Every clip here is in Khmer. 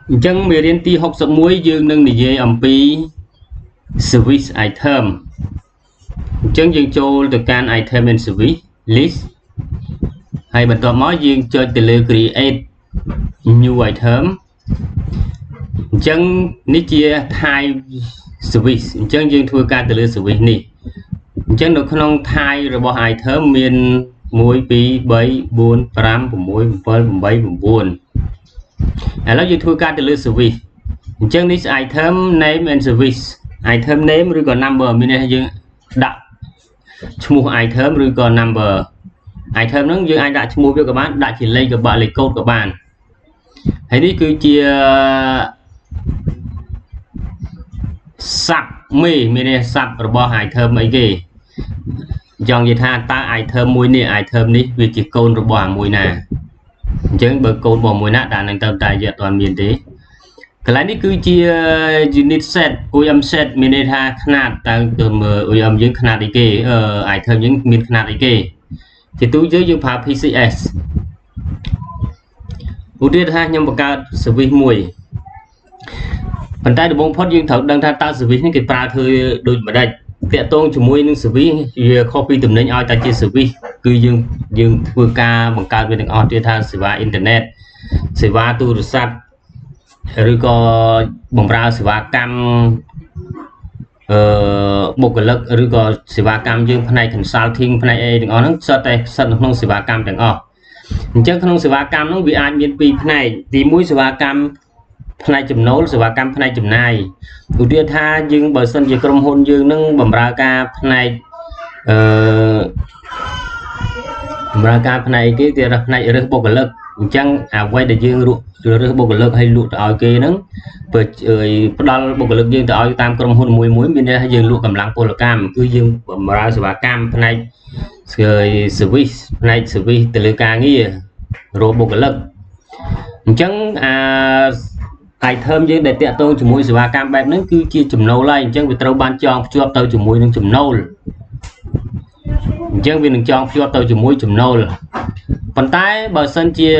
Chẳng mấy riêng tí học sắp muối dương nâng để dây ẩm phí service item. Chẳng dương cho từ can item and service list. Hay bật tọa mói dương cho từ lưu create new item. Chẳng ní chia thay service. Chẳng dương thua ca từ lưu service này. Chẳng được không thay rồi bỏ item miền muối phí 7, 4, 5, 6, 7, 4.แล้วយើងធ្វើការទៅលើ service អញ្ចឹងនេះ item name and service item name ឬក៏ number មានន័យថាយើងដាក់ឈ្មោះ item ឬក៏ number item ហ្នឹងយើងអាចដាក់ឈ្មោះវាក៏បានដាក់ជាលេខក៏បានលេខកូដក៏បានហើយនេះគឺជាស័ព្ទមេមានន័យស័ព្ទរបស់ item អីគេចង់និយាយថាតើ item មួយនេះ item នេះវាជាកូនរបស់អាមួយណាអញ្ចឹងបើកូនរបស់មួយណាដាក់នឹងទៅតែយកអត់មានទេកន្លែងនេះគឺជា unit set OEM set មានន័យថាຂະຫນາດតើទៅមើល OEM យើងຂະຫນາດអីគេitem យើងមានຂະຫນາດអីគេជាទូទៅយើងប្រើ PCS ឧទាហរណ៍ថាខ្ញុំបង្កើត service មួយប៉ុន្តែដំបូងផុតយើងត្រូវដឹងថាតើ service នេះគេប្រើធ្វើដូចម្ដេចតាក់ទងជាមួយនឹង service វាខុសពីតំណែងឲ្យតែជា service គឺយើងធ្វើការបង្កើតវាទាំងអស់ទៀតថាសេវាអ៊ីនធឺណិតសេវាទូរស័ព្ទឬក៏បម្រើសេវាកម្មបុគ្គលិកឬក៏សេវាកម្មយើងផ្នែក consulting ផ្នែកអីទាំងអស់ហ្នឹងសុទ្ធតែស្ថិតនៅក្នុងសេវាកម្មទាំងអស់អញ្ចឹងក្នុងសេវាកម្មហ្នឹងវាអាចមានពីរផ្នែកទី1សេវាកម្មផ្នែកចំណូលសេវាកម្មផ្នែកចំណាយឧទាហរណ៍ថាយើងបើសិនជាក្រុមហ៊ុនយើងនឹងបម្រើការផ្នែកបម្រើការផ្នែកគេគេរកផ្នែករើសបុគ្គលិកអញ្ចឹងអ្វីដែលយើងរើសបុគ្គលិកឲ្យលក់ទៅឲ្យគេហ្នឹងបើផ្ដល់បុគ្គលិកយើងទៅឲ្យតាមក្រុមហ៊ុនមួយមានន័យថាយើងលក់កម្លាំងពលកម្មគឺយើងបម្រើសេវាកម្មផ្នែក service ផ្នែក service ទៅលើការងាររកបុគ្គលិកអញ្ចឹងitem យើងដែលតាក់ទងជាមួយសេវាកម្មបែបហ្នឹងគឺជាចំណូលហើយអញ្ចឹងវាត្រូវបានចងភ្ជាប់ទៅជាមួយនឹងចំណូលអញ្ចឹងវានឹងចងភ្ជាប់ទៅជាមួយចំណូលប៉ុន្តែបើសិនជា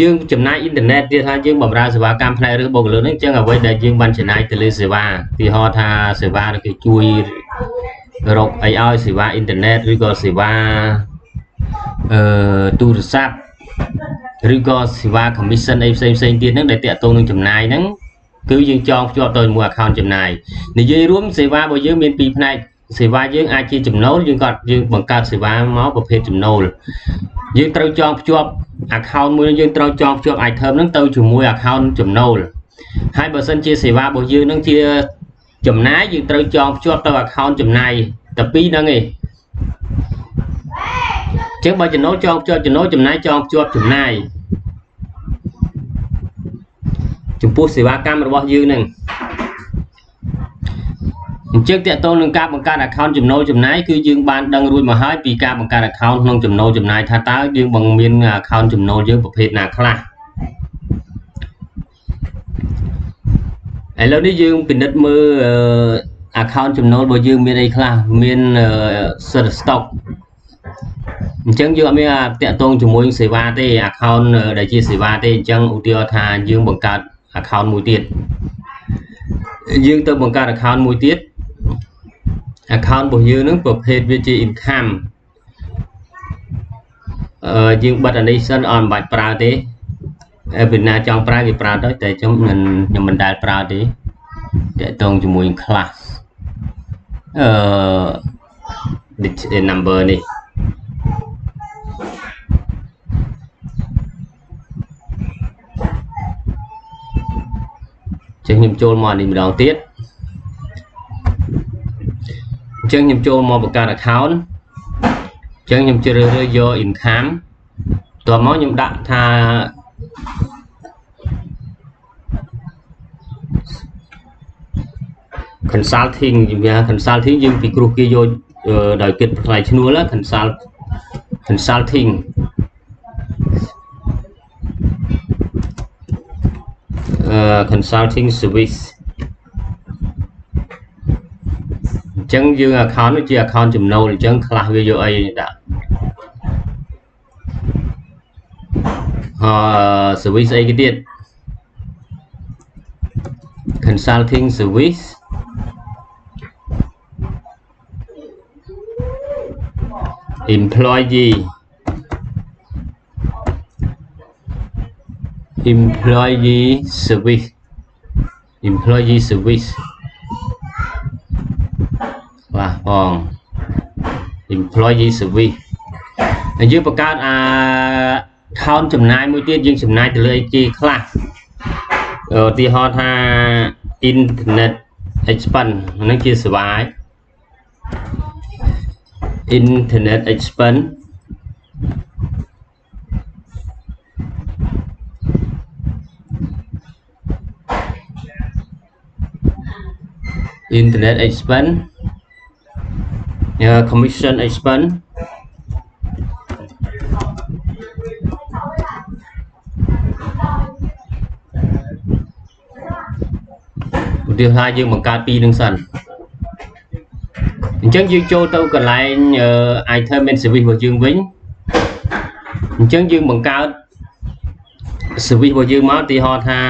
យើងចំណាយអ៊ីនធឺណិតទៀតថាយើងបម្រើសេវាកម្មផ្នែករើសបុគ្គលិកហ្នឹងអញ្ចឹងអ្វីដែលយើងបានចំណាយទៅលើសេវាឧទាហរណ៍ថាសេវាគេជួយរកអីឲ្យសេវាអ៊ីនធឺណិតឬក៏សេវាទូរស័ព្ទឬក៏សេវា commission អីផ្សេងទៀតហ្នឹងដែលតាក់ទងនឹងចំណាយហ្នឹងគឺយើងចងភ្ជាប់ទៅជាមួយ account ចំណាយនិយាយរួមសេវារបស់យើងមានពីរផ្នែកសេវាយើងអាចជាចំណូលយើងបង្កើតសេវាមកប្រភេទចំណូលយើងត្រូវចងភ្ជាប់ account មួយយើងត្រូវចងភ្ជាប់ item ហ្នឹងទៅជាមួយ account ចំណូលហើយបើសិនជាសេវារបស់យើងហ្នឹងជាចំណាយយើងត្រូវចងភ្ជាប់ទៅ account ចំណាយតែពីរហ្នឹងឯងចឹងបើចំណូលចងភ្ជាប់ចំណូលចំណាយចងភ្ជាប់ចំណាយចំពោះសេវាកម្មរបស់យើងហ្នឹងអញ្ចឹងតើតើនឹងការបង្កើត account ចំណូលចំណាយគឺយើងបានដឹងរួចមកហើយពីការបង្កើត account ក្នុងចំណូលចំណាយថាតើយើងបង្មាន account ចំណូលយើងប្រភេទណាខ្លះឥឡូវនេះយើងពិនិត្យមើល account ចំណូលរបស់យើងមានអីខ្លះមាន set stock អញ្ចឹងយើងអត់មានតាក់ទងជាមួយសេវាទេ account ដែលជាសេវាទេអញ្ចឹងឧទាហរណ៍ថាយើងបង្កើត account មួយទៀតយើងទៅបង្កើត account មួយទៀត account របស់យើងនឹងប្រភេទវាជា income យើងបិទអានេះសិនអត់បាច់ប្រើទេពេលណាចង់ប្រើគេប្រើទៅតែខ្ញុំមិនដែលប្រើទេតាក់ទងជាមួយ class number នេះចឹងខ្ញុំចូលមកនេះម្ដងទៀតអញ្ចឹងខ្ញុំចូលមកបង្កើត account អញ្ចឹងខ្ញុំជ្រើសរើសយក income តោះមកខ្ញុំដាក់ថា consulting consulting យើងពីគ្រោះគេយកដោយគិតថ្លៃឈ្នួល consulting consulting service អញ្ចឹងយើង account នេះជា account ចំណូលអញ្ចឹងខ្លះវាយកអីដាក់ service អីគេទៀត consulting service employee service employee service បាទបង employee service ហើយយើងបង្កើតaccount ចំណាយមួយទៀតយើងចំណាយទៅលើអីគេខ្លះឧទាហរណ៍ថា internet expense ហ្នឹងជាសេវា internet expense internet expense commission expense ឧទាហរណ៍យើងបង្កើតពីរនឹងសិនអញ្ចឹងយើងចូលទៅកន្លែង item and service របស់យើងវិញអញ្ចឹងយើងបង្កើត service របស់យើងមកឧទាហរណ៍ថា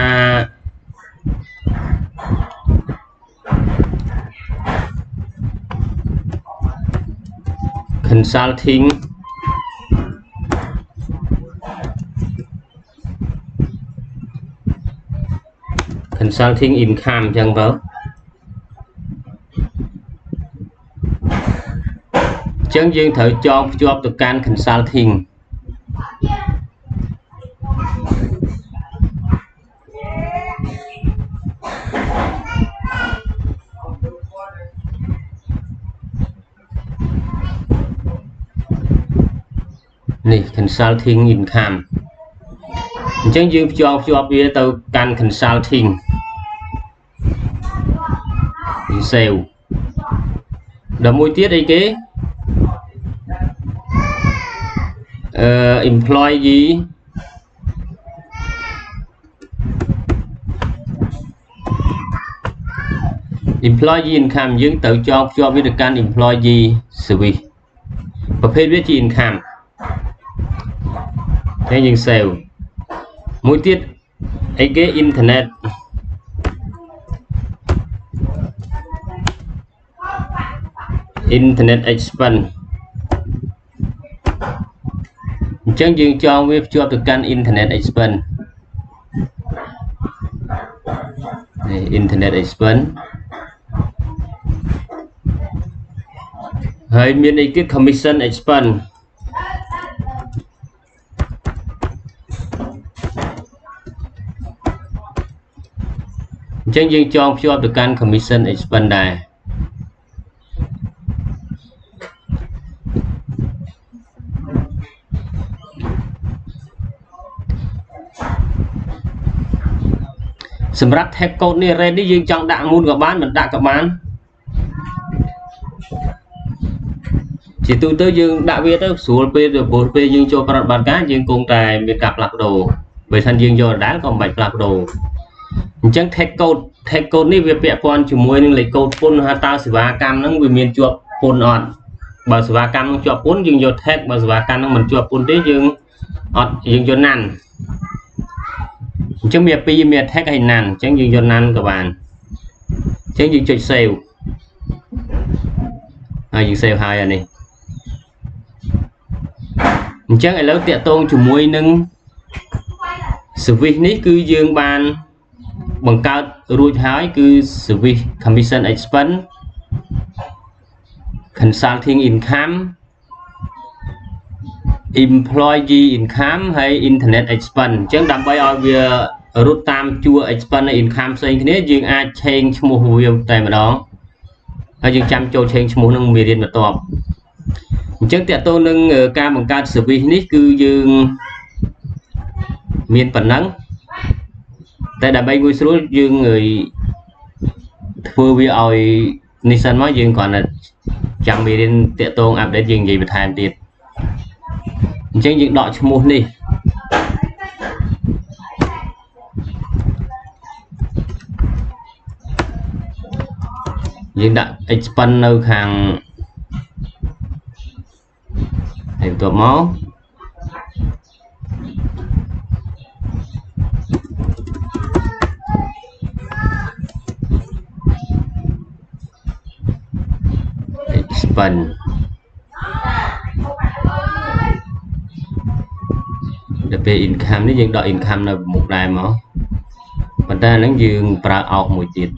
consulting income អញ្ចឹងទៅអញ្ចឹងយើងត្រូវចងភ្ជាប់ទៅកាន់ consulting នេះ consulting income អញ្ចឹងយើងភ្ជាប់វាទៅកាន់ consulting sale ដល់មួយទៀតអីគេemployee income យើងត្រូវចងភ្ជាប់វាទៅកាន់ employee service ប្រភេទវាជា income ហើយយើង sale មួយទៀតអីគេ internet expense អញ្ចឹងយើងចងវាភ្ជាប់ទៅកាន់ internet expense នេះ internet expense ហើយមានអីទៀត commission expense អញ្ចឹងយើងចងភ្ជាប់ទៅកាន់ commission expense ដែរសម្រាប់ tag code នេះ ready យើងចង់ដាក់មុនក៏បានមិនដាក់ក៏បានជាទូទៅយើងដាក់វាទៅស្រួលពេលពេលយើងចូលប្រតិបត្តិការយើងគង់តែមានការផ្លាស់ប្ដូរបើមិនយើងយកដដែលក៏មិនបាច់ផ្លាស់ប្ដូរអញ្ចឹង tag code នេះវាពាក់ព័ន្ធជាមួយនឹងលេខកូដពន្ធថាតើសេវាកម្មហ្នឹងវាមានជាប់ពន្ធអត់បើសេវាកម្មហ្នឹងជាប់ពន្ធយើងយក tag បើសេវាកម្មហ្នឹងមិនជាប់ពន្ធទេយើងអត់យើងយកណាន់អញ្ចឹងមានពីរមាន tag ហើយណាន់អញ្ចឹងយើងយកណាន់ក៏បានអញ្ចឹងយើងចុច save ហើយយើង save ហើយអានេះអញ្ចឹងឥឡូវតាក់ទងជាមួយនឹង service នេះគឺយើងបានបង្កើតរួចហើយគឺ service commission expense consulting income employee income ហើយ internet expense អញ្ចឹងដើម្បីឲ្យវារត់តាមជួរ expense និង income ផ្សេងគ្នាយើងអាច change ឈ្មោះវាតែម្ដងហើយយើងចាំចូល change ឈ្មោះនឹងមេរៀនបន្ទាប់អញ្ចឹងតាក់ទងនឹងការបង្កើត service នេះគឺយើងមានប៉ុណ្ណឹងតែដើម្បីងាយស្រួលយើងធ្វើវាឲ្យនេះសិនមកយើងគ្រាន់តែចាំមេរៀនតាក់ទង update យើងនិយាយបន្ថែមទៀតអញ្ចឹងយើងដកឈ្មោះនេះយើងដាក់ expense នៅខាងហើយបន្ទាប់មក expense ដល់ពេល income នេះយើងដក income នៅមុខដែរមកប៉ុន្តែហ្នឹងយើងប្រើអោកមួយទៀត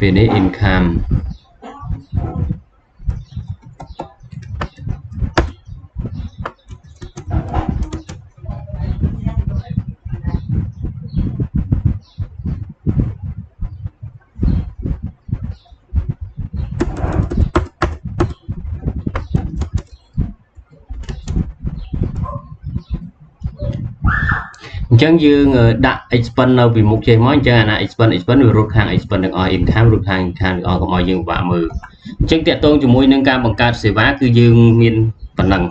ពេលនេះ income អញ្ចឹងយើងដាក់ expense នៅពីមុខចេះមកអញ្ចឹងអាណា expense វារត់ខាង expense ទាំងអស់ income រត់ខាង income ទាំងអស់កុំឲ្យយើងពិបាកមើលអញ្ចឹងតាក់ទងជាមួយនឹងការបង្កើតសេវាគឺយើងមានប៉ុណ្ណឹង